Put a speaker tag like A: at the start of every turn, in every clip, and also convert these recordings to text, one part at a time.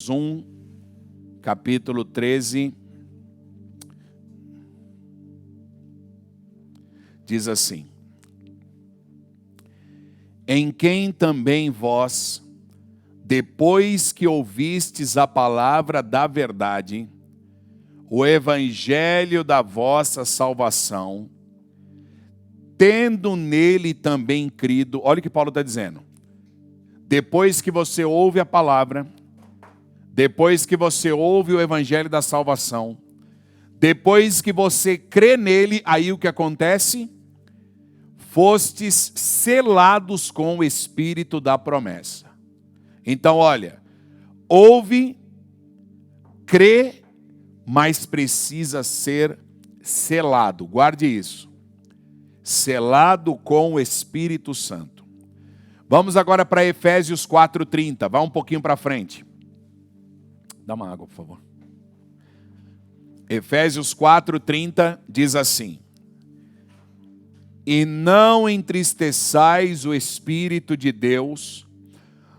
A: Efésios 1, capítulo 13. Diz assim: em quem também vós, depois que ouvistes a palavra da verdade, o evangelho da vossa salvação, tendo nele também crido. Olha o que Paulo está dizendo. Depois que você ouve a palavra, depois que você ouve o evangelho da salvação, depois que você crê nele, aí o que acontece? Fostes selados com o Espírito da promessa. Então, olha, ouve, crê, mas precisa ser selado. Guarde isso. Selado com o Espírito Santo. Vamos agora para Efésios 4:30. Vá um pouquinho para frente. Dá uma água, por favor. Efésios 4:30 diz assim: e não entristeçais o Espírito de Deus,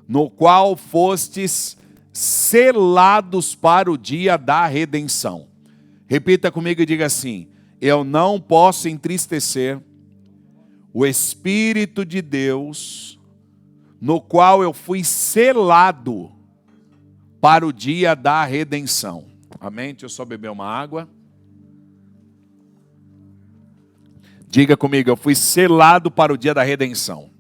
A: no qual fostes selados para o dia da redenção. Repita comigo e diga assim: eu não posso entristecer o Espírito de Deus, no qual eu fui selado para o dia da redenção. Amém? Deixa eu só beber uma água. Diga comigo, eu fui selado para o dia da redenção.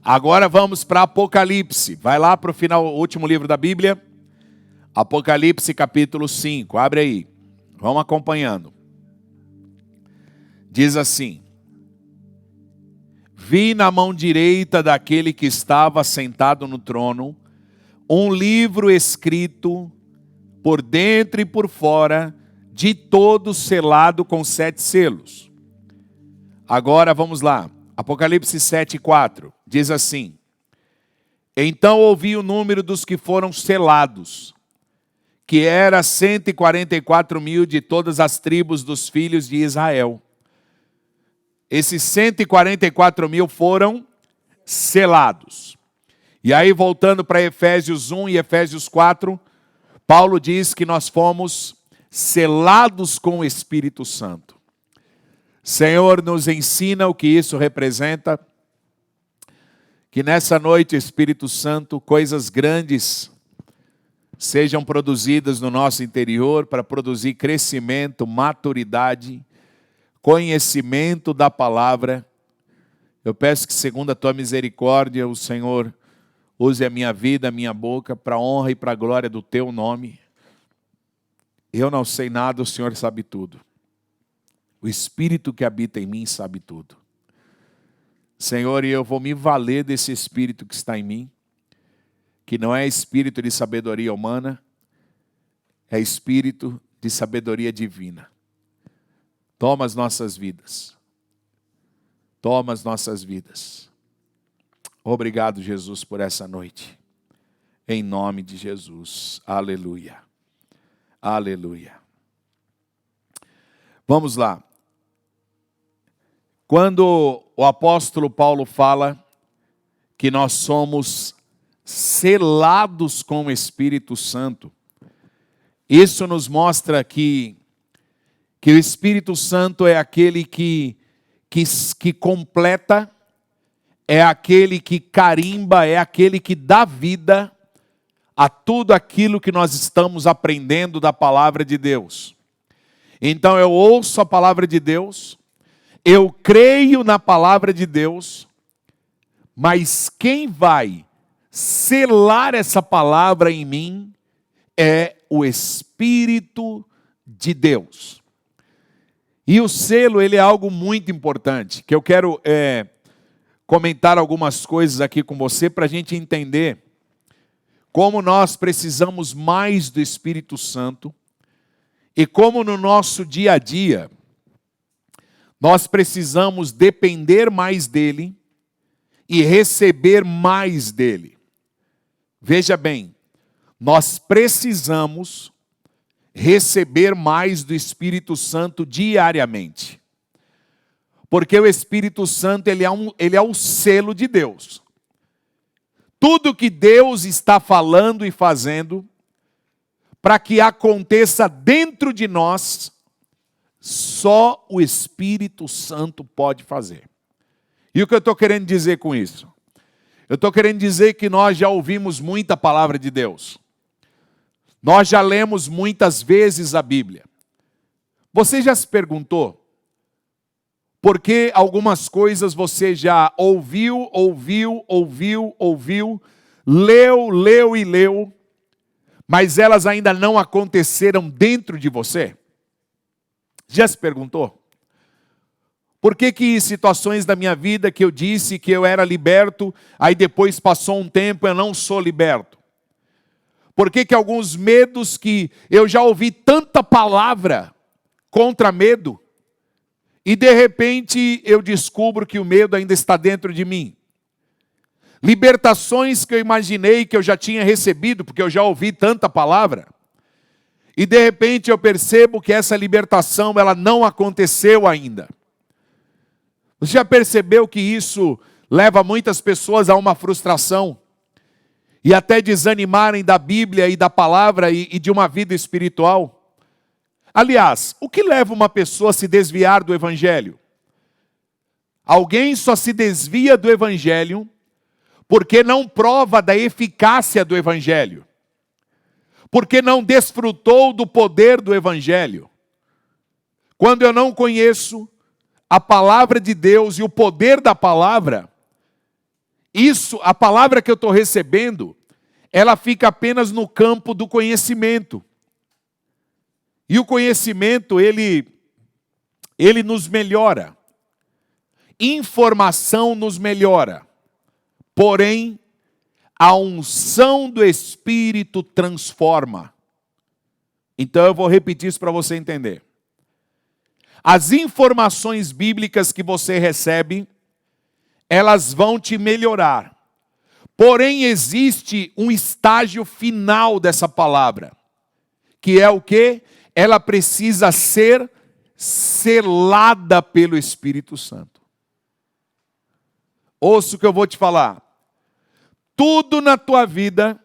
A: Agora vamos para Apocalipse. Vai lá para o final, o último livro da Bíblia. Apocalipse capítulo 5. Abre aí. Vamos acompanhando. Diz assim: vi na mão direita daquele que estava sentado no trono um livro escrito por dentro e por fora, de todo selado com 7 selos. Agora vamos lá. Apocalipse 7:4 diz assim: então ouvi o número dos que foram selados, que era 144.000 de todas as tribos dos filhos de Israel. Esses 144.000 foram selados. E aí, voltando para Efésios 1 e Efésios 4, Paulo diz que nós fomos selados com o Espírito Santo. Senhor, nos ensina o que isso representa. Que nessa noite, Espírito Santo, coisas grandes sejam produzidas no nosso interior para produzir crescimento, maturidade, conhecimento da palavra. Eu peço que, segundo a tua misericórdia, o Senhor use a minha vida, a minha boca, para a honra e para a glória do teu nome. Eu não sei nada, o Senhor sabe tudo. O Espírito que habita em mim sabe tudo. Senhor, e eu vou me valer desse Espírito que está em mim, que não é espírito de sabedoria humana, é espírito de sabedoria divina. Toma as nossas vidas. Toma as nossas vidas. Obrigado, Jesus, por essa noite. Em nome de Jesus. Aleluia. Aleluia. Vamos lá. Quando o apóstolo Paulo fala que nós somos selados com o Espírito Santo, isso nos mostra que o Espírito Santo é aquele que completa, é aquele que carimba, é aquele que dá vida a tudo aquilo que nós estamos aprendendo da palavra de Deus. Então eu ouço a palavra de Deus, eu creio na palavra de Deus, mas quem vai selar essa palavra em mim é o Espírito de Deus. E o selo, ele é algo muito importante, que eu quero comentar algumas coisas aqui com você para a gente entender como nós precisamos mais do Espírito Santo e como no nosso dia a dia nós precisamos depender mais dele e receber mais dele. Veja bem, nós precisamos receber mais do Espírito Santo diariamente. Porque o Espírito Santo ele é o selo de Deus. tudo que Deus está falando e fazendo, para que aconteça dentro de nós, só o Espírito Santo pode fazer. E o que eu estou querendo dizer com isso? Eu estou querendo dizer que nós já ouvimos muita palavra de Deus. Nós já lemos muitas vezes a Bíblia. Você já se perguntou por que algumas coisas você já ouviu, leu e leu, mas elas ainda não aconteceram dentro de você? Já se perguntou? Por que situações da minha vida que eu disse que eu era liberto, aí depois passou um tempo eu não sou liberto? Por que alguns medos que eu já ouvi tanta palavra contra medo, e de repente eu descubro que o medo ainda está dentro de mim? Libertações que eu imaginei que eu já tinha recebido, porque eu já ouvi tanta palavra, e de repente eu percebo que essa libertação ela não aconteceu ainda. Você já percebeu que isso leva muitas pessoas a uma frustração e até desanimarem da Bíblia e da palavra e de uma vida espiritual? Aliás, o que leva uma pessoa a se desviar do Evangelho? Alguém só se desvia do Evangelho porque não prova da eficácia do Evangelho, porque não desfrutou do poder do Evangelho. Quando eu não conheço a palavra de Deus e o poder da palavra, a palavra que eu estou recebendo, ela fica apenas no campo do conhecimento. E o conhecimento, ele nos melhora. Informação nos melhora. Porém, a unção do Espírito transforma. Então eu vou repetir isso para você entender. As informações bíblicas que você recebe, elas vão te melhorar. Porém, existe um estágio final dessa palavra, que é o quê? Ela precisa ser selada pelo Espírito Santo. Ouça o que eu vou te falar. Tudo na tua vida...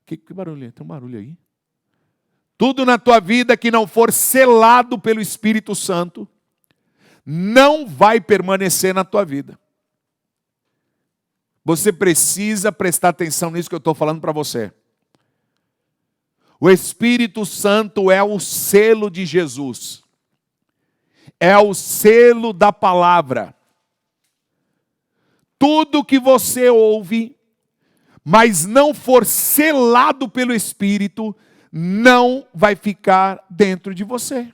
A: Que barulho é? Tem um barulho aí? Tudo na tua vida que não for selado pelo Espírito Santo, não vai permanecer na tua vida. Você precisa prestar atenção nisso que eu estou falando para você. O Espírito Santo é o selo de Jesus. É o selo da palavra. Tudo que você ouve, mas não for selado pelo Espírito, não vai ficar dentro de você.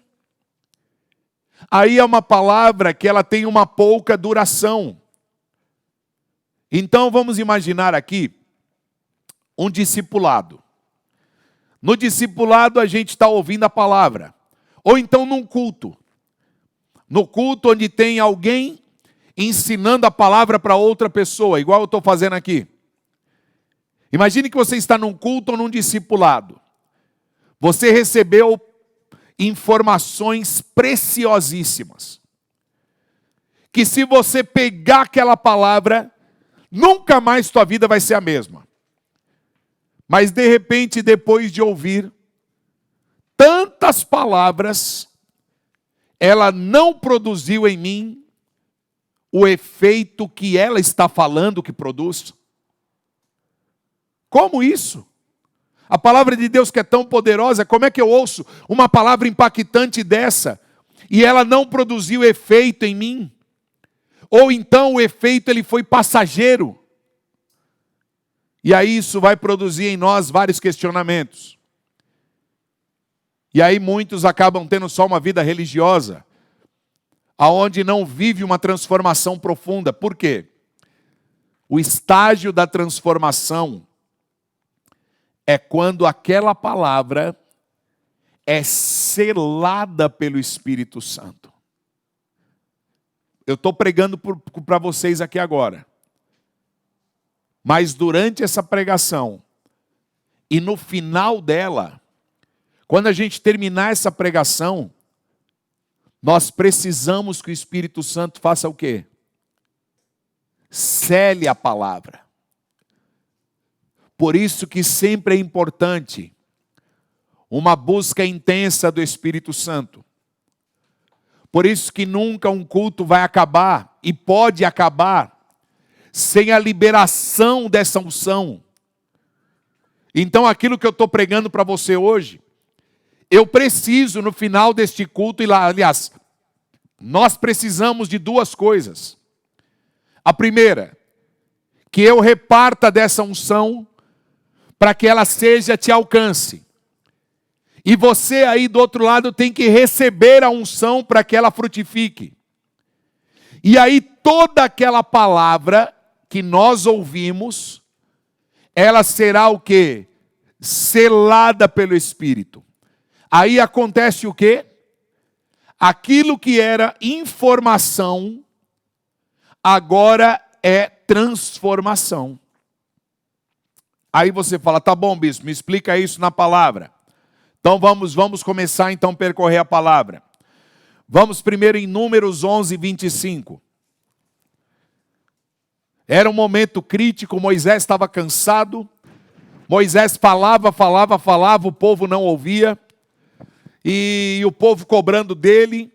A: Aí é uma palavra que ela tem uma pouca duração. Então vamos imaginar aqui um discipulado. No discipulado a gente está ouvindo a palavra. Ou então num culto. No culto onde tem alguém ensinando a palavra para outra pessoa, igual eu estou fazendo aqui. Imagine que você está num culto ou num discipulado. Você recebeu informações preciosíssimas. Que se você pegar aquela palavra, nunca mais tua vida vai ser a mesma. Mas de repente, depois de ouvir tantas palavras, ela não produziu em mim o efeito que ela está falando que produz. Como isso? A palavra de Deus que é tão poderosa, como é que eu ouço uma palavra impactante dessa e ela não produziu efeito em mim? Ou então o efeito ele foi passageiro. E aí isso vai produzir em nós vários questionamentos. E aí muitos acabam tendo só uma vida religiosa, aonde não vive uma transformação profunda. Por quê? O estágio da transformação é quando aquela palavra é selada pelo Espírito Santo. Eu estou pregando para vocês aqui agora. Mas durante essa pregação, e no final dela, quando a gente terminar essa pregação, nós precisamos que o Espírito Santo faça o quê? Sele a palavra. Por isso que sempre é importante uma busca intensa do Espírito Santo. Por isso que nunca um culto vai acabar, e pode acabar, sem a liberação dessa unção. Então aquilo que eu estou pregando para você hoje, eu preciso no final deste culto, aliás, nós precisamos de duas coisas. A primeira, que eu reparta dessa unção, para que ela te alcance. E você aí do outro lado tem que receber a unção para que ela frutifique. E aí toda aquela palavra que nós ouvimos, ela será o quê? Selada pelo Espírito. Aí acontece o quê? Aquilo que era informação, agora é transformação. Aí você fala, tá bom, bispo, me explica isso na palavra. Então vamos começar então a percorrer a palavra. Vamos primeiro em Números 11, 25. Era um momento crítico, Moisés estava cansado. Moisés falava, o povo não ouvia. E o povo cobrando dele.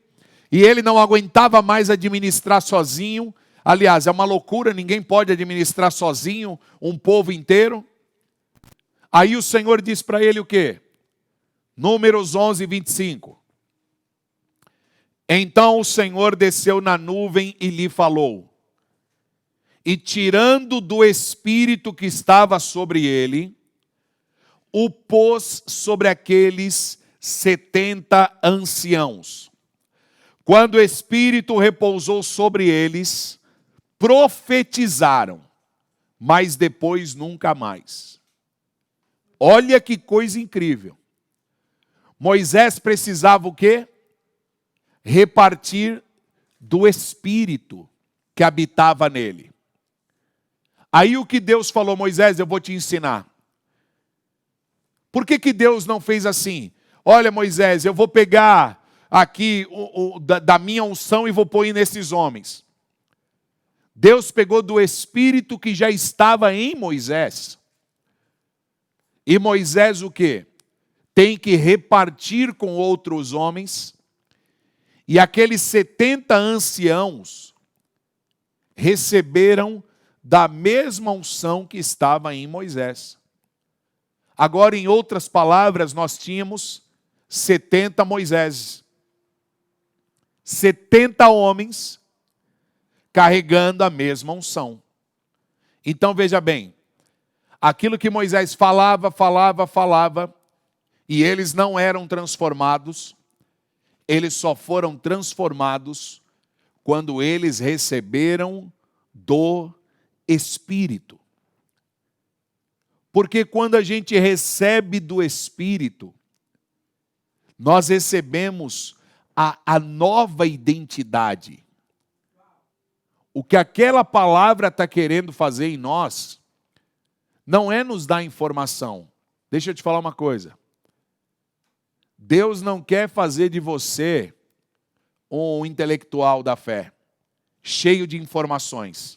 A: E ele não aguentava mais administrar sozinho. Aliás, é uma loucura, ninguém pode administrar sozinho um povo inteiro. Aí o Senhor diz para ele o quê? Números 11, 25. Então o Senhor desceu na nuvem e lhe falou. E tirando do espírito que estava sobre ele, o pôs sobre aqueles 70 anciãos. Quando o espírito repousou sobre eles, profetizaram, mas depois nunca mais. Olha que coisa incrível. Moisés precisava o quê? Repartir do Espírito que habitava nele. Aí o que Deus falou, Moisés, eu vou te ensinar. Por que Deus não fez assim? Olha, Moisés, eu vou pegar aqui da minha unção e vou pôr nesses homens. Deus pegou do Espírito que já estava em Moisés. E Moisés o quê? Tem que repartir com outros homens. E aqueles 70 anciãos receberam da mesma unção que estava em Moisés. Agora, em outras palavras, nós tínhamos 70 Moiséses. 70 homens carregando a mesma unção. Então, veja bem. Aquilo que Moisés falava, e eles não eram transformados, eles só foram transformados quando eles receberam do Espírito. Porque quando a gente recebe do Espírito, nós recebemos a nova identidade. O que aquela palavra está querendo fazer em nós, não é nos dar informação. Deixa eu te falar uma coisa. Deus não quer fazer de você um intelectual da fé, cheio de informações.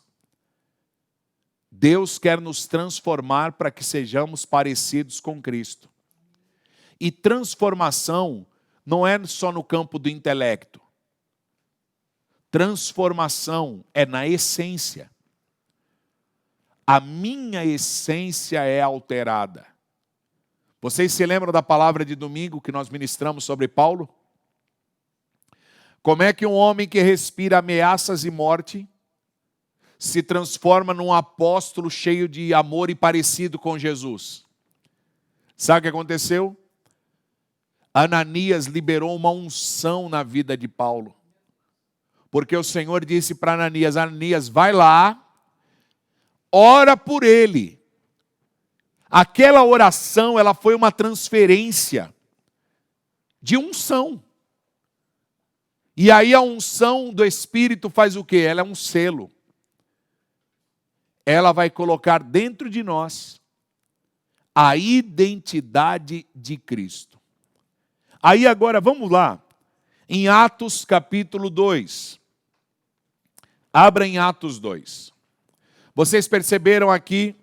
A: Deus quer nos transformar para que sejamos parecidos com Cristo. E transformação não é só no campo do intelecto. Transformação é na essência. A minha essência é alterada. Vocês se lembram da palavra de domingo que nós ministramos sobre Paulo? Como é que um homem que respira ameaças e morte se transforma num apóstolo cheio de amor e parecido com Jesus? Sabe o que aconteceu? Ananias liberou uma unção na vida de Paulo. Porque o Senhor disse para Ananias, Ananias, vai lá, ora por ele. Aquela oração, ela foi uma transferência de unção. E aí a unção do Espírito faz o quê? Ela é um selo. Ela vai colocar dentro de nós a identidade de Cristo. Aí agora, vamos lá. Em Atos capítulo 2. Abra em Atos 2. Vocês perceberam aqui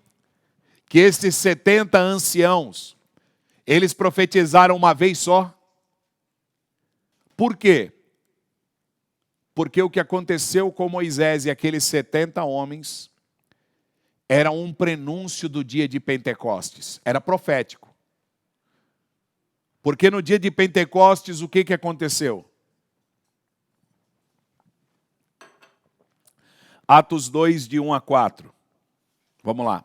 A: que esses 70 anciãos, eles profetizaram uma vez só? Por quê? Porque o que aconteceu com Moisés e aqueles 70 homens era um prenúncio do dia de Pentecostes, era profético. Porque no dia de Pentecostes, o que aconteceu? Atos 2, de 1 a 4. Vamos lá.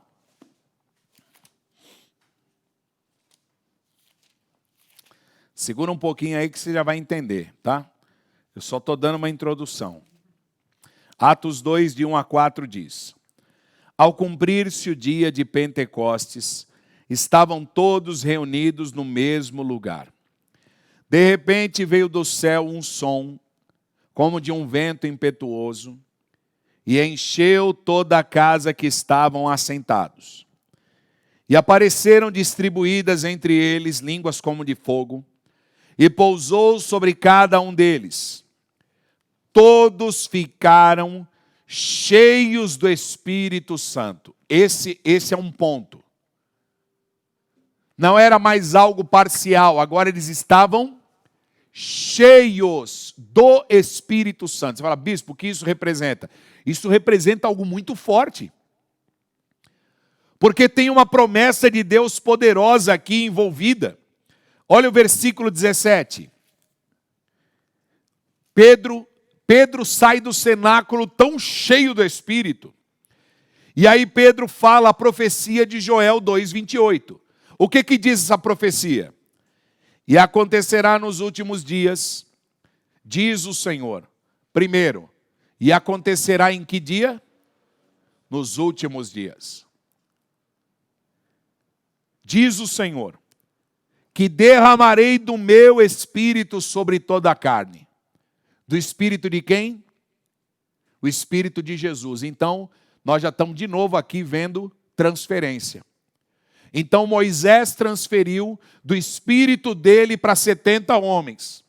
A: Segura um pouquinho aí que você já vai entender, tá? Eu só estou dando uma introdução. Atos 2, de 1 a 4 diz: Ao cumprir-se o dia de Pentecostes, estavam todos reunidos no mesmo lugar. De repente veio do céu um som, como de um vento impetuoso, e encheu toda a casa que estavam assentados. E apareceram distribuídas entre eles línguas como de fogo, e pousou sobre cada um deles. Todos ficaram cheios do Espírito Santo. Esse é um ponto. Não era mais algo parcial, agora eles estavam cheios do Espírito Santo. Você fala, bispo, o que isso representa? Isso representa algo muito forte. Porque tem uma promessa de Deus poderosa aqui envolvida. Olha o versículo 17. Pedro sai do cenáculo tão cheio do Espírito. E aí Pedro fala a profecia de Joel 2:28. O que diz essa profecia? E acontecerá nos últimos dias, diz o Senhor. Primeiro, e acontecerá em que dia? Nos últimos dias. Diz o Senhor, que derramarei do meu Espírito sobre toda a carne. Do Espírito de quem? O Espírito de Jesus. Então, nós já estamos de novo aqui vendo transferência. Então, Moisés transferiu do Espírito dele para 70 homens.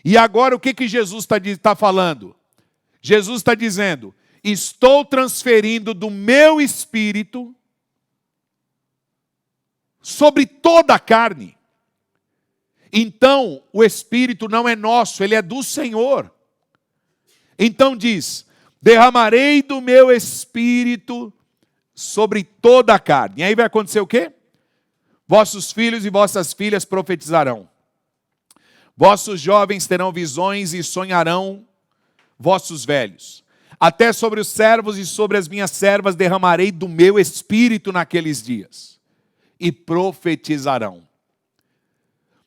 A: E agora o que Jesus está falando? Jesus está dizendo, estou transferindo do meu Espírito sobre toda a carne. Então, o Espírito não é nosso, ele é do Senhor. Então diz, derramarei do meu Espírito sobre toda a carne. E aí vai acontecer o quê? Vossos filhos e vossas filhas profetizarão. Vossos jovens terão visões e sonharão vossos velhos. Até sobre os servos e sobre as minhas servas derramarei do meu Espírito naqueles dias. E profetizarão.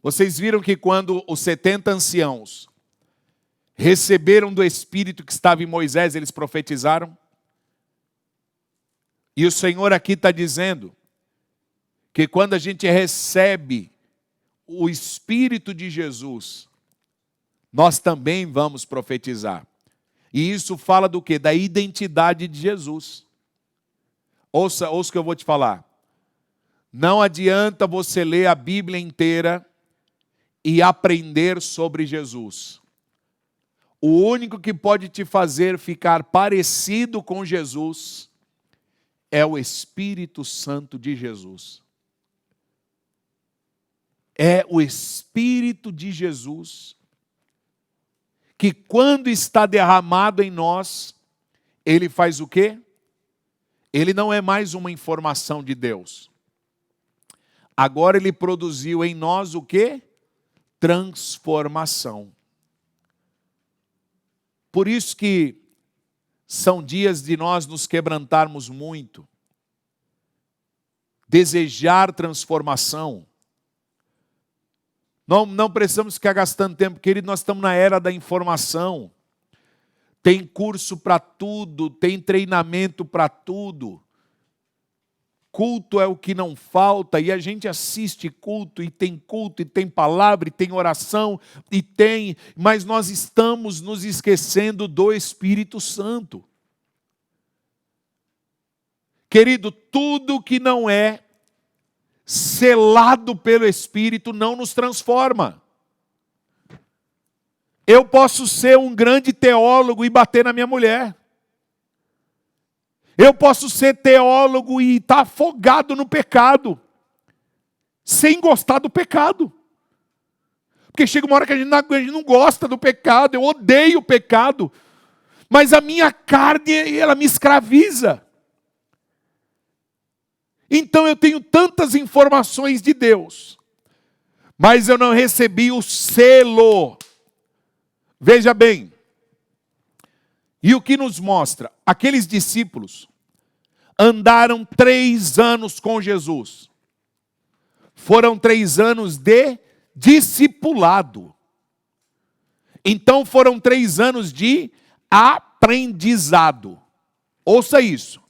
A: Vocês viram que quando os 70 anciãos receberam do Espírito que estava em Moisés, eles profetizaram? E o Senhor aqui está dizendo que quando a gente recebe o Espírito de Jesus, nós também vamos profetizar. E isso fala do quê? Da identidade de Jesus. Ouça o que eu vou te falar. Não adianta você ler a Bíblia inteira e aprender sobre Jesus. O único que pode te fazer ficar parecido com Jesus é o Espírito Santo de Jesus. É o Espírito de Jesus que quando está derramado em nós, ele faz o quê? Ele não é mais uma informação de Deus. Agora ele produziu em nós o quê? Transformação. Por isso que são dias de nós nos quebrantarmos muito, desejar transformação. Não precisamos ficar gastando tempo, querido, nós estamos na era da informação. Tem curso para tudo, tem treinamento para tudo. Culto é o que não falta, e a gente assiste culto, e tem palavra, e tem oração, mas nós estamos nos esquecendo do Espírito Santo. Querido, tudo que não é selado pelo Espírito não nos transforma. Eu posso ser um grande teólogo e bater na minha mulher. Eu posso ser teólogo e estar afogado no pecado, sem gostar do pecado. Porque chega uma hora que a gente não gosta do pecado, eu odeio o pecado, mas a minha carne, ela me escraviza. Então eu tenho tantas informações de Deus, mas eu não recebi o selo. Veja bem, e o que nos mostra? Aqueles discípulos andaram 3 anos com Jesus. Foram 3 anos de discipulado. Então foram 3 anos de aprendizado. Ouça isso.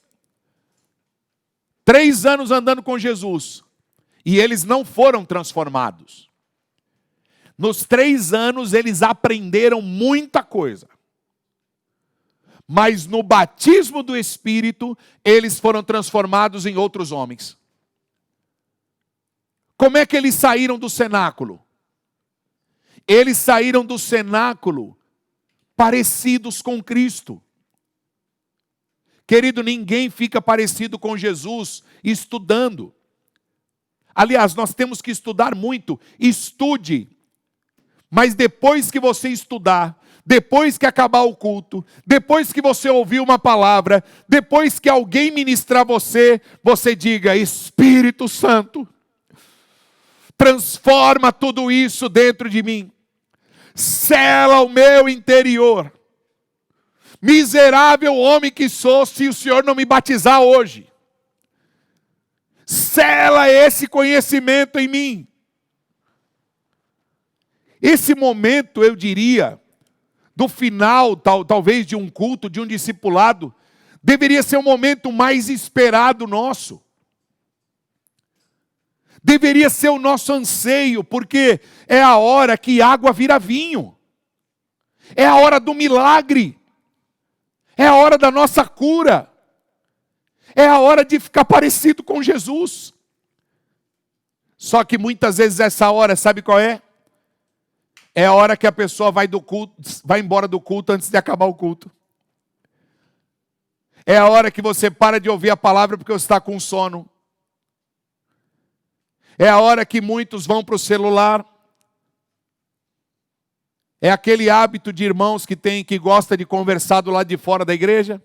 A: 3 anos andando com Jesus. E eles não foram transformados. Nos 3 anos eles aprenderam muita coisa. Mas no batismo do Espírito, eles foram transformados em outros homens. Como é que eles saíram do cenáculo? Eles saíram do cenáculo parecidos com Cristo. Querido, ninguém fica parecido com Jesus estudando. Aliás, nós temos que estudar muito. Estude. Mas depois que você estudar, depois que acabar o culto, depois que você ouvir uma palavra, depois que alguém ministrar você, você diga: Espírito Santo, transforma tudo isso dentro de mim. Sela o meu interior. Miserável homem que sou, se o Senhor não me batizar hoje. Sela esse conhecimento em mim. Esse momento, eu diria, do final, talvez de um culto, de um discipulado, deveria ser o momento mais esperado nosso. Deveria ser o nosso anseio, porque é a hora que água vira vinho. É a hora do milagre. É a hora da nossa cura. É a hora de ficar parecido com Jesus. Só que muitas vezes essa hora, sabe qual é? É a hora que a pessoa vai embora do culto antes de acabar o culto. É a hora que você para de ouvir a palavra porque você está com sono. É a hora que muitos vão para o celular. É aquele hábito de irmãos que gosta de conversar do lado de fora da igreja.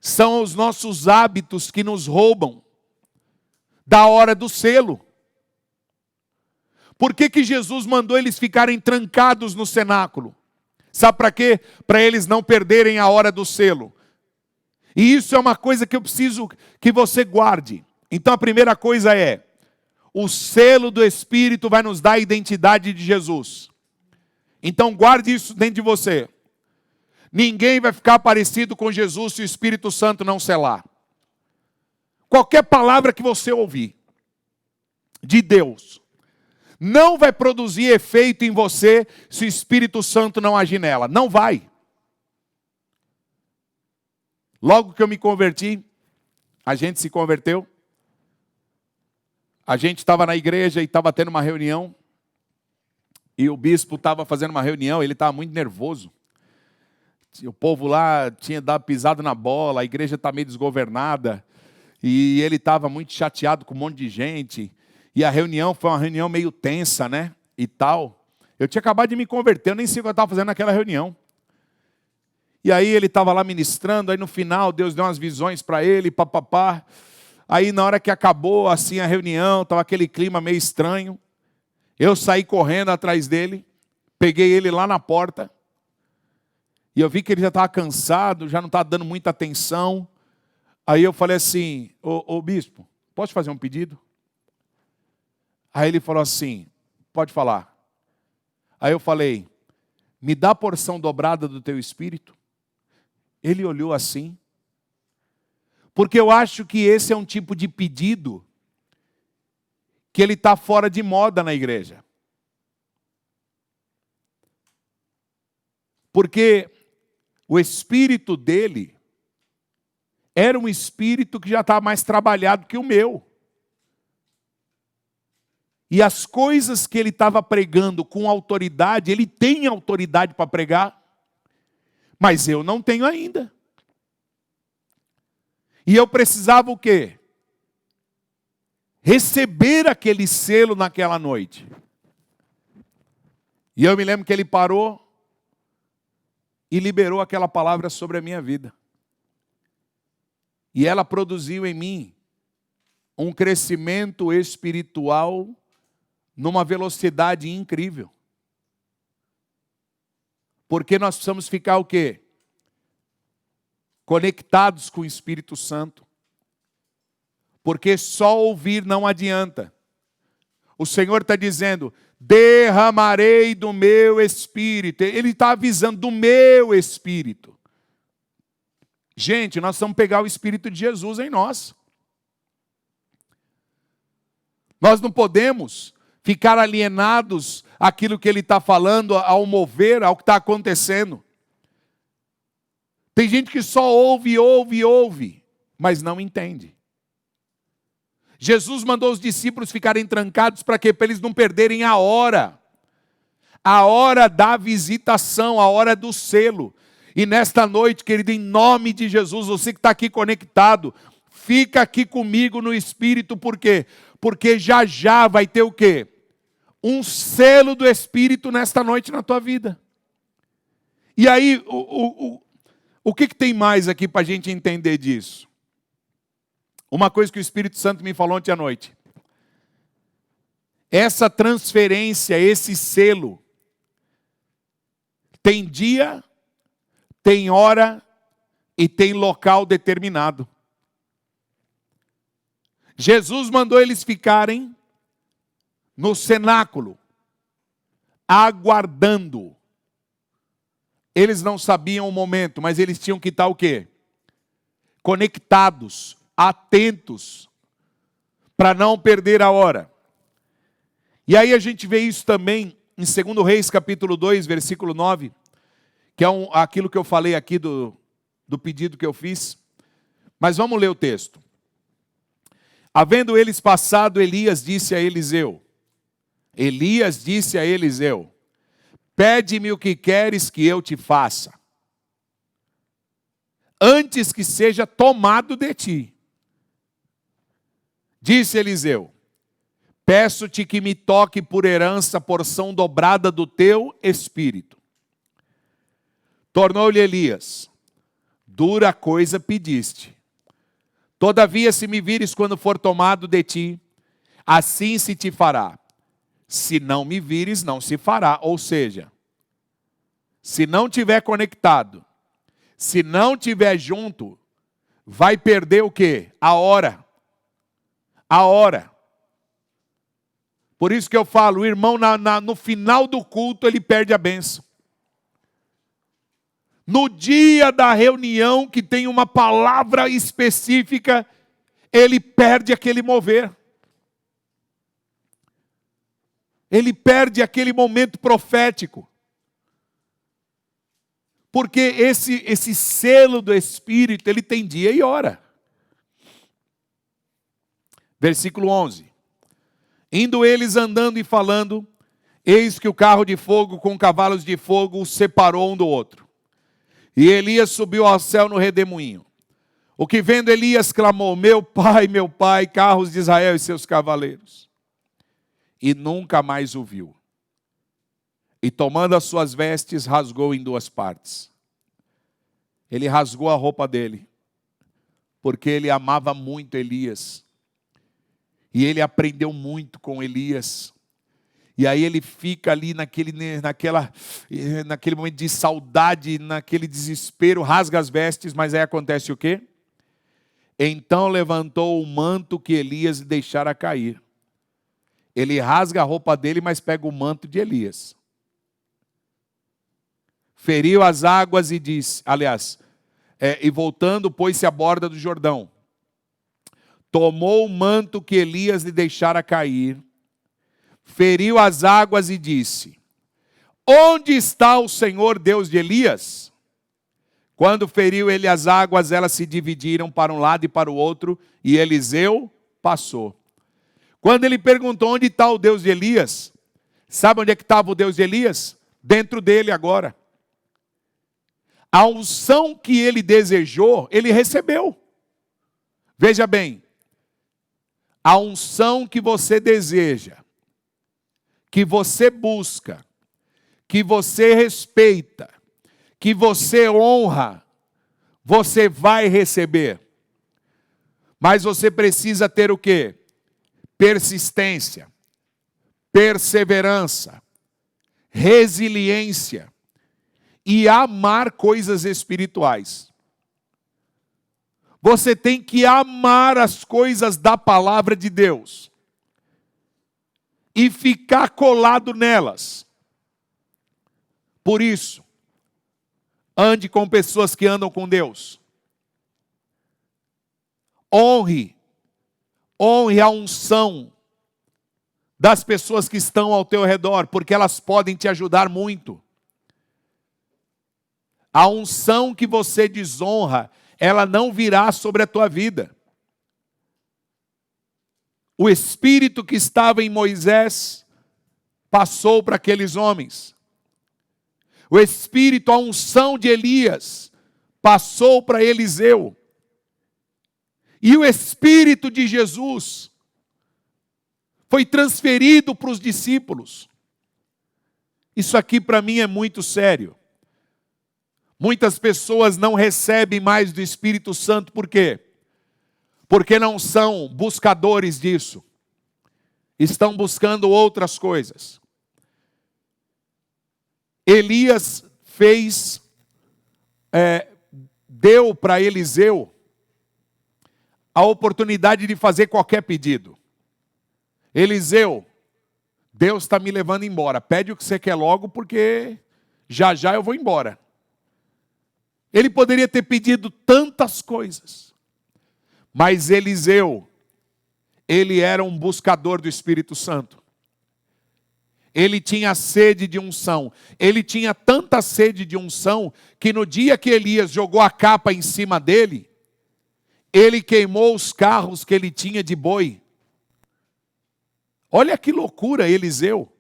A: São os nossos hábitos que nos roubam da hora do selo. Por que Jesus mandou eles ficarem trancados no cenáculo? Sabe para quê? Para eles não perderem a hora do selo. E isso é uma coisa que eu preciso que você guarde. Então a primeira coisa é: o selo do Espírito vai nos dar a identidade de Jesus. Então guarde isso dentro de você. Ninguém vai ficar parecido com Jesus se o Espírito Santo não selar. Qualquer palavra que você ouvir de Deus não vai produzir efeito em você se o Espírito Santo não agir nela. Não vai. Logo que eu me converti, a gente se converteu. A gente estava na igreja e estava tendo uma reunião. E o bispo estava fazendo uma reunião, ele estava muito nervoso. O povo lá tinha dado pisado na bola, a igreja está meio desgovernada. E ele estava muito chateado com um monte de gente. E a reunião foi uma reunião meio tensa, né? E tal. Eu tinha acabado de me converter, eu nem sei o que eu estava fazendo naquela reunião. E aí ele estava lá ministrando, aí no final Deus deu umas visões para ele, papapá. Aí na hora que acabou assim a reunião, estava aquele clima meio estranho. Eu saí correndo atrás dele, peguei ele lá na porta. E eu vi que ele já estava cansado, já não estava dando muita atenção. Aí eu falei assim: ô bispo, posso fazer um pedido? Aí ele falou assim: pode falar. Aí eu falei: me dá a porção dobrada do teu espírito. Ele olhou assim, porque eu acho que esse é um tipo de pedido que ele está fora de moda na igreja. Porque o espírito dele era um espírito que já estava mais trabalhado que o meu. E as coisas que ele estava pregando com autoridade, ele tem autoridade para pregar, Mas eu não tenho ainda. E eu precisava o quê? Receber aquele selo naquela noite. E eu me lembro que ele parou e liberou aquela palavra sobre a minha vida. E ela produziu em mim um crescimento espiritual numa velocidade incrível. Porque nós precisamos ficar o quê? Conectados com o Espírito Santo. Porque só ouvir não adianta. O Senhor está dizendo, derramarei do meu Espírito. Ele está avisando do meu Espírito. Gente, nós vamos pegar o Espírito de Jesus em nós. Nós não podemos ficar alienados àquilo que Ele está falando, ao mover, ao que está acontecendo. Tem gente que só ouve, mas não entende. Jesus mandou os discípulos ficarem trancados para quê? Para eles não perderem a hora. A hora da visitação, a hora do selo. E nesta noite, querido, em nome de Jesus, você que está aqui conectado, fica aqui comigo no Espírito, por quê? Porque já vai ter o quê? Um selo do Espírito nesta noite na tua vida. E aí, o que tem mais aqui para a gente entender disso? Uma coisa que o Espírito Santo me falou ontem à noite. Essa transferência, esse selo, tem dia, tem hora e tem local determinado. Jesus mandou eles ficarem no cenáculo, aguardando. Eles não sabiam o momento, mas eles tinham que estar o quê? Conectados, atentos, para não perder a hora. E aí a gente vê isso também em 2 Reis, capítulo 2, versículo 9, que é aquilo que eu falei aqui do pedido que eu fiz. Mas vamos ler o texto. Havendo eles passado, Elias disse a Eliseu, pede-me o que queres que eu te faça, antes que seja tomado de ti. Disse Eliseu, peço-te que me toque por herança a porção dobrada do teu espírito. Tornou-lhe Elias, dura coisa pediste. Todavia, se me vires quando for tomado de ti, assim se te fará. Se não me vires, não se fará. Ou seja, se não tiver conectado, se não tiver junto, vai perder o quê? A hora. A hora. Por isso que eu falo, o irmão no final do culto ele perde a bênção. No dia da reunião que tem uma palavra específica, ele perde aquele mover. Ele perde aquele momento profético. Porque esse selo do Espírito, ele tem dia e hora. Versículo 11. Indo eles andando e falando, eis que o carro de fogo com cavalos de fogo os separou um do outro. E Elias subiu ao céu no redemoinho. O que vendo Elias clamou, meu pai, carros de Israel e seus cavaleiros. E nunca mais o viu. E tomando as suas vestes, rasgou em duas partes. Ele rasgou a roupa dele, porque ele amava muito Elias. E ele aprendeu muito com Elias. E aí ele fica ali naquele momento de saudade, naquele desespero, rasga as vestes, mas aí acontece o quê? Então levantou o manto que Elias deixara cair. Ele rasga a roupa dele, mas pega o manto de Elias. Feriu as águas e disse, e voltando, pôs-se à borda do Jordão. Tomou o manto que Elias lhe deixara cair, feriu as águas e disse, onde está o Senhor Deus de Elias? Quando feriu ele as águas, elas se dividiram para um lado e para o outro, e Eliseu passou. Quando ele perguntou onde está o Deus de Elias, sabe onde é que estava o Deus de Elias? Dentro dele agora. A unção que ele desejou, ele recebeu. Veja bem, a unção que você deseja, que você busca, que você respeita, que você honra, você vai receber. Mas você precisa ter o quê? Persistência, perseverança, resiliência e amar coisas espirituais. Você tem que amar as coisas da palavra de Deus e ficar colado nelas. Por isso, ande com pessoas que andam com Deus. Honre a unção das pessoas que estão ao teu redor, porque elas podem te ajudar muito. A unção que você desonra, ela não virá sobre a tua vida. O espírito que estava em Moisés passou para aqueles homens. O espírito, a unção de Elias, passou para Eliseu. E o espírito de Jesus foi transferido para os discípulos. Isso aqui para mim é muito sério. Muitas pessoas não recebem mais do Espírito Santo, por quê? Porque não são buscadores disso. Estão buscando outras coisas. Elias deu para Eliseu a oportunidade de fazer qualquer pedido. Eliseu, Deus está me levando embora. Pede o que você quer logo, porque já já eu vou embora. Ele poderia ter pedido tantas coisas. Mas Eliseu, ele era um buscador do Espírito Santo. Ele tinha sede de unção. Ele tinha tanta sede de unção, que no dia que Elias jogou a capa em cima dele, ele queimou os carros que ele tinha de boi. Olha que loucura, Eliseu.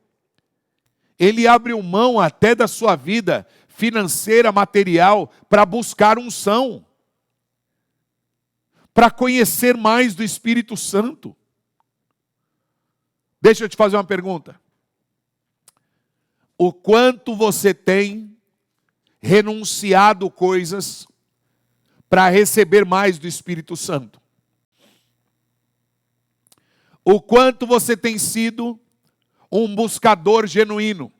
A: Ele abriu mão até da sua vida financeira, material, para buscar unção. Para conhecer mais do Espírito Santo. Deixa eu te fazer uma pergunta. O quanto você tem renunciado coisas para receber mais do Espírito Santo? O quanto você tem sido um buscador genuíno?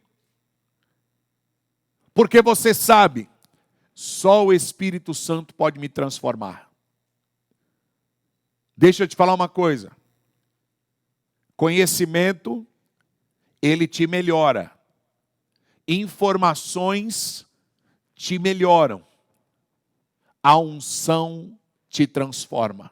A: Porque você sabe, só o Espírito Santo pode me transformar. Deixa eu te falar uma coisa. Conhecimento, ele te melhora. Informações te melhoram. A unção te transforma.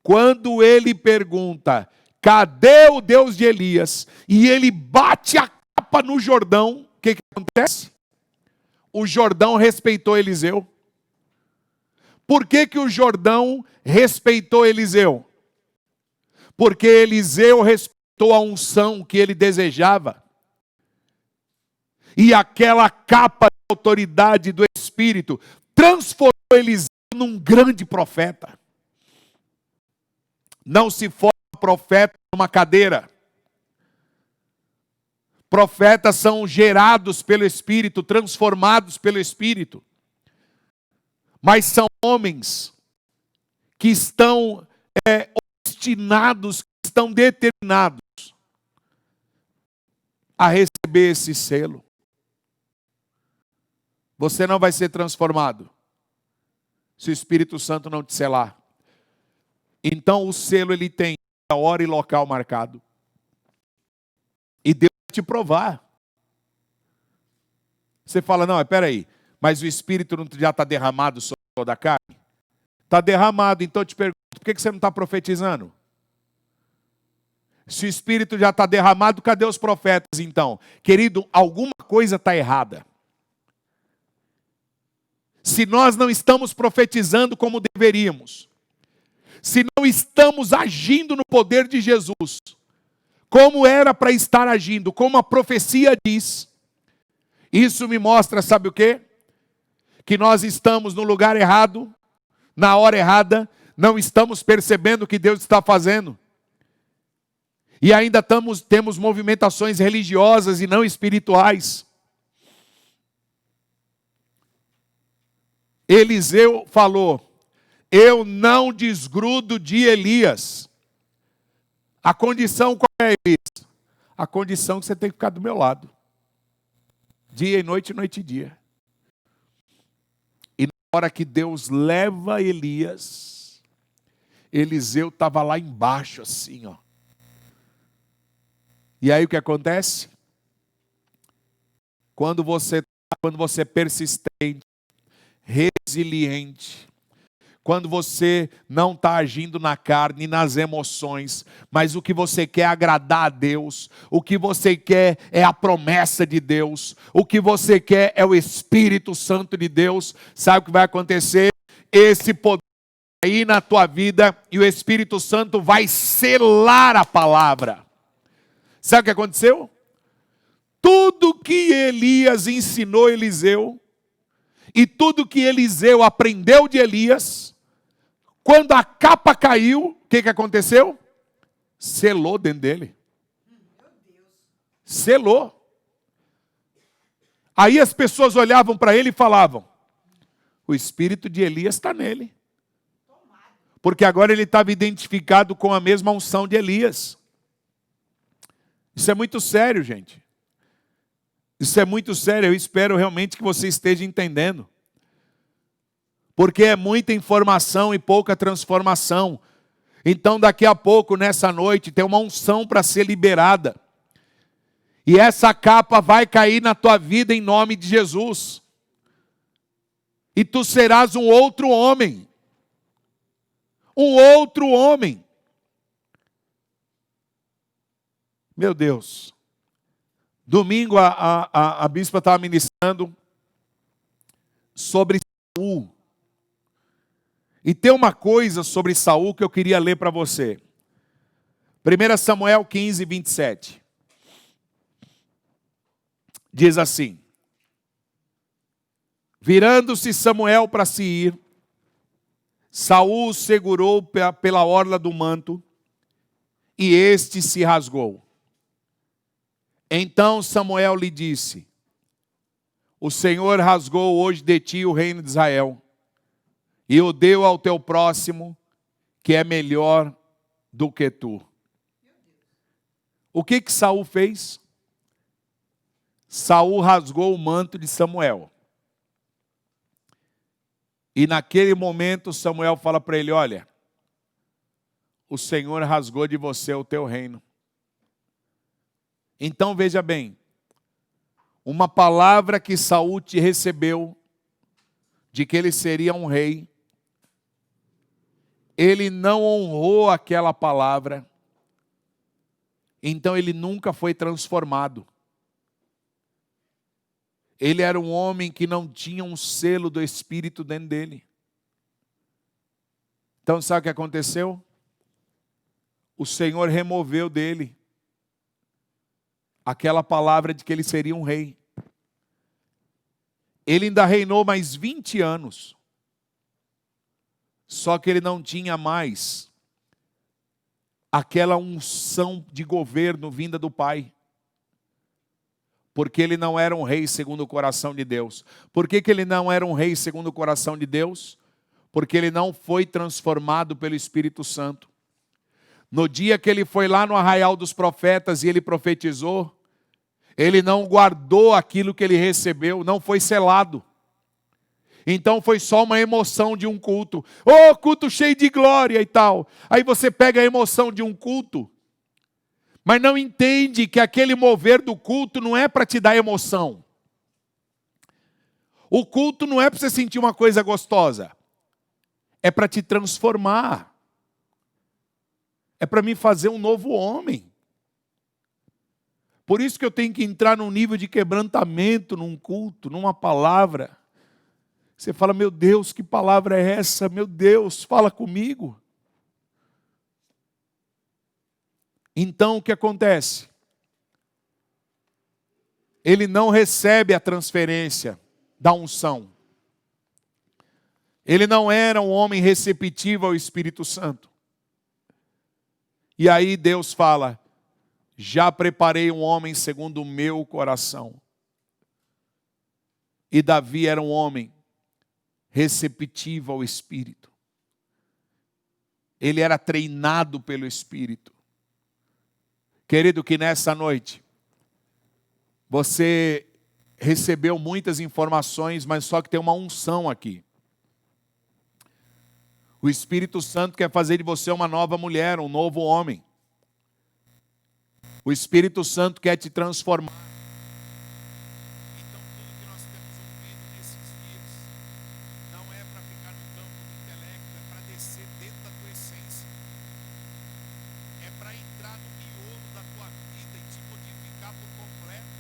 A: Quando ele pergunta, cadê o Deus de Elias? E ele bate a capa no Jordão, o que acontece? O Jordão respeitou Eliseu. Por que o Jordão respeitou Eliseu? Porque Eliseu respeitou a unção que ele desejava. E aquela capa de autoridade do Espírito transformou Eliseu num grande profeta. Não se forma profeta numa cadeira. Profetas são gerados pelo Espírito, transformados pelo Espírito. Mas são homens que estão obstinados, que estão determinados a receber esse selo. Você não vai ser transformado se o Espírito Santo não te selar. Então o selo ele tem a hora e local marcado. E Deus vai te provar. Você fala, não, espera aí, mas o Espírito não já está derramado sobre toda a carne? Está derramado, então eu te pergunto, por que você não está profetizando? Se o Espírito já está derramado, cadê os profetas então? Querido, alguma coisa está errada. Se nós não estamos profetizando como deveríamos, se não estamos agindo no poder de Jesus, como era para estar agindo, como a profecia diz, isso me mostra, sabe o quê? que nós estamos no lugar errado, na hora errada, não estamos percebendo o que Deus está fazendo. E ainda temos movimentações religiosas e não espirituais. Eliseu falou: eu não desgrudo de Elias. A condição qual é, Elias? A condição que você tem que ficar do meu lado. Dia e noite, noite e dia. E na hora que Deus leva Elias, Eliseu estava lá embaixo assim, ó. E aí o que acontece? Quando você é persistente, resiliente, quando você não está agindo na carne, nas emoções, mas o que você quer é agradar a Deus, o que você quer é a promessa de Deus, o que você quer é o Espírito Santo de Deus, sabe o que vai acontecer? Esse poder vai ir na tua vida e o Espírito Santo vai selar a palavra. Sabe o que aconteceu? Tudo que Elias ensinou Eliseu, e tudo que Eliseu aprendeu de Elias, quando a capa caiu, o que aconteceu? Selou dentro dele. Selou. Aí as pessoas olhavam para ele e falavam: o espírito de Elias está nele. Porque agora ele estava identificado com a mesma unção de Elias. Isso é muito sério, gente. Isso é muito sério. Eu espero realmente que você esteja entendendo. Porque é muita informação e pouca transformação. Então daqui a pouco, nessa noite, tem uma unção para ser liberada. E essa capa vai cair na tua vida em nome de Jesus. E tu serás um outro homem. Um outro homem. Meu Deus. Domingo a bispa estava ministrando sobre Saul. E tem uma coisa sobre Saul que eu queria ler para você. 1 Samuel 15, 27. Diz assim: virando-se Samuel para se ir, Saul o segurou pela orla do manto, e este se rasgou. Então Samuel lhe disse: o Senhor rasgou hoje de ti o reino de Israel, e o deu ao teu próximo, que é melhor do que tu. O que Saul fez? Saul rasgou o manto de Samuel. E naquele momento Samuel fala para ele: olha, o Senhor rasgou de você o teu reino. Então veja bem, uma palavra que Saul te recebeu, de que ele seria um rei, ele não honrou aquela palavra, então ele nunca foi transformado. Ele era um homem que não tinha um selo do Espírito dentro dele. Então sabe o que aconteceu? O Senhor removeu dele aquela palavra de que ele seria um rei. Ele ainda reinou mais 20 anos. Só que ele não tinha mais aquela unção de governo vinda do Pai. Porque ele não era um rei segundo o coração de Deus. Por que ele não era um rei segundo o coração de Deus? Porque ele não foi transformado pelo Espírito Santo. No dia que ele foi lá no arraial dos profetas e ele profetizou, ele não guardou aquilo que ele recebeu, não foi selado. Então foi só uma emoção de um culto. Oh, culto cheio de glória e tal. Aí você pega a emoção de um culto, mas não entende que aquele mover do culto não é para te dar emoção. O culto não é para você sentir uma coisa gostosa. É para te transformar. É para me fazer um novo homem. Por isso que eu tenho que entrar num nível de quebrantamento, num culto, numa palavra. Você fala: meu Deus, que palavra é essa? Meu Deus, fala comigo. Então o que acontece? Ele não recebe a transferência da unção. Ele não era um homem receptivo ao Espírito Santo. E aí Deus fala: já preparei um homem segundo o meu coração. E Davi era um homem receptivo ao Espírito. Ele era treinado pelo Espírito. Querido, que nessa noite você recebeu muitas informações, mas só que tem uma unção aqui. O Espírito Santo quer fazer de você uma nova mulher, um novo homem. O Espírito Santo quer te transformar. Então tudo que nós temos ouvido nesses dias não é para ficar no campo do intelecto, é para descer dentro da tua essência. É para entrar no miolo da tua vida e te modificar por completo.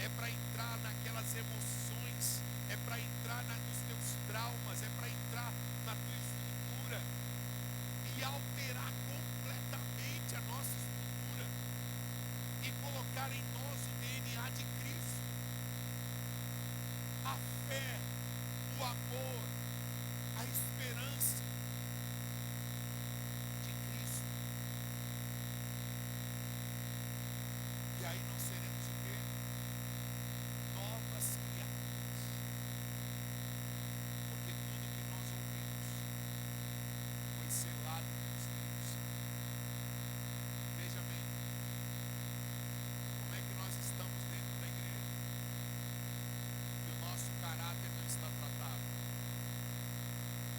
A: É para entrar naquelas emoções, é para entrar nos teus traumas, é para entrar na tua estrutura e alterar completamente a nossa estrutura e colocar em nós o DNA de Cristo. A fé, o amor, a esperança de Cristo. E aí nós seremos o quê? Novas criaturas. Porque tudo que nós ouvimos foi selado pelo Espírito Santo. Veja bem, como é que nós estamos dentro da igreja? E o nosso caráter não está tratado.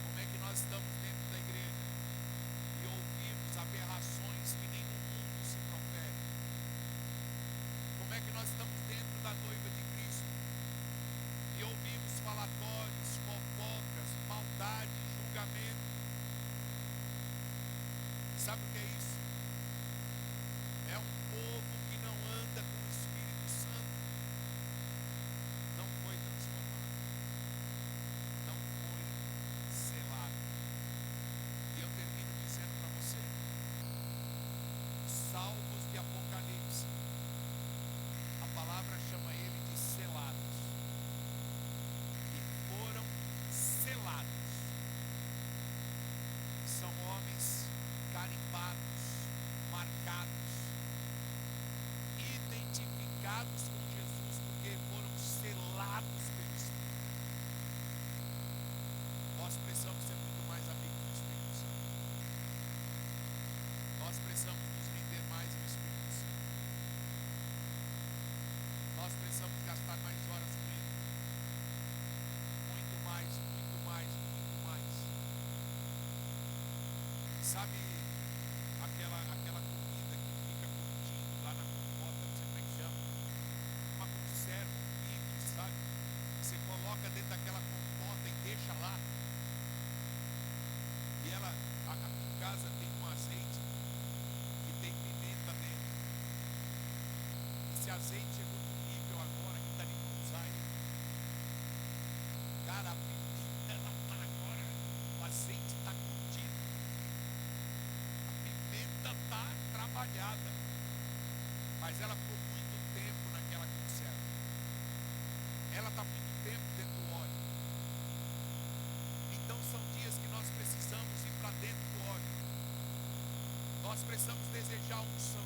A: Como é que nós estamos dentro da igreja? E ouvimos aberrações que nem no mundo se proferem. Como é que nós estamos dentro da noiva de Cristo? E ouvimos falatórios, fofocas, maldade, julgamento. Sabe o que é isso? É um povo que não anda com o Espírito Santo. Não foi transformado. Não foi selado. E eu termino dizendo para você: salvos de Apocalipse, a palavra chama ele de selados. E foram selados. São homens carimbados, marcados, identificados com Jesus, porque foram selados pelo Espírito. Nós precisamos ser muito mais amigos do Espírito Santo. Nós precisamos nos render mais ao Espírito Santo. Nós precisamos gastar mais horas com Ele. Muito mais, muito mais, muito mais. Sabe aquela comida que fica curtindo lá na compota, não sei como é que chama? Uma conserva, um picles, sabe? Você coloca dentro daquela compota e deixa lá. E ela, aqui em casa tem um azeite que tem pimenta dentro. Esse azeite chegou no nível agora que dá nem para usar ele. Cara, a pimenta, ela tá agora, o azeite está curtido. A pimenta está trabalhada. Mas ela ficou muito tempo naquela conserva. Ela está muito tempo dentro do óleo. Então são dias que nós precisamos ir para dentro do óleo. Nós precisamos desejar unção.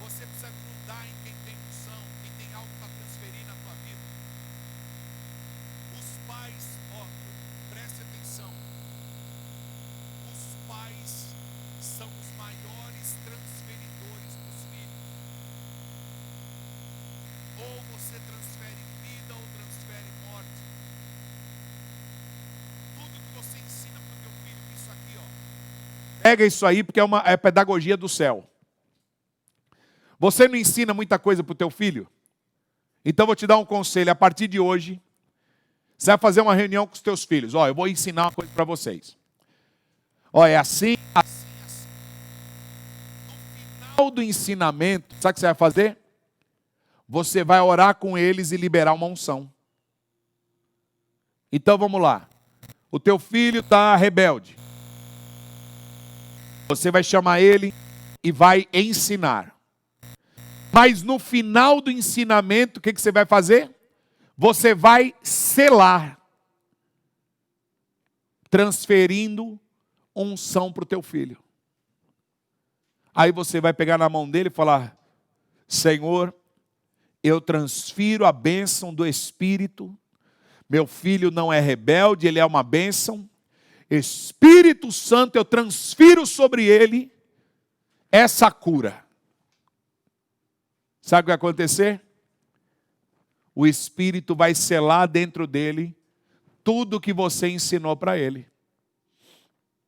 A: Você precisa grudar em quem tem unção, quem tem algo para transferir na tua vida. Os pais, preste atenção. Os pais são os maiores transferidores dos filhos. Ou você transfere vida ou transfere morte. Tudo que você ensina para o teu filho, isso aqui, pega isso aí porque é pedagogia do céu. Você não ensina muita coisa para o teu filho? Então vou te dar um conselho. A partir de hoje, você vai fazer uma reunião com os teus filhos. Eu vou ensinar uma coisa para vocês. É assim, assim, assim. No final do ensinamento, sabe o que você vai fazer? Você vai orar com eles e liberar uma unção. Então vamos lá. O teu filho está rebelde. Você vai chamar ele e vai ensinar. Mas no final do ensinamento, o que você vai fazer? Você vai selar. transferindo unção para o teu filho. Aí você vai pegar na mão dele e falar: Senhor, eu transfiro a bênção do Espírito. Meu filho não é rebelde, ele é uma bênção. Espírito Santo, eu transfiro sobre ele essa cura. Sabe o que vai acontecer? O Espírito vai selar dentro dele tudo que você ensinou para ele.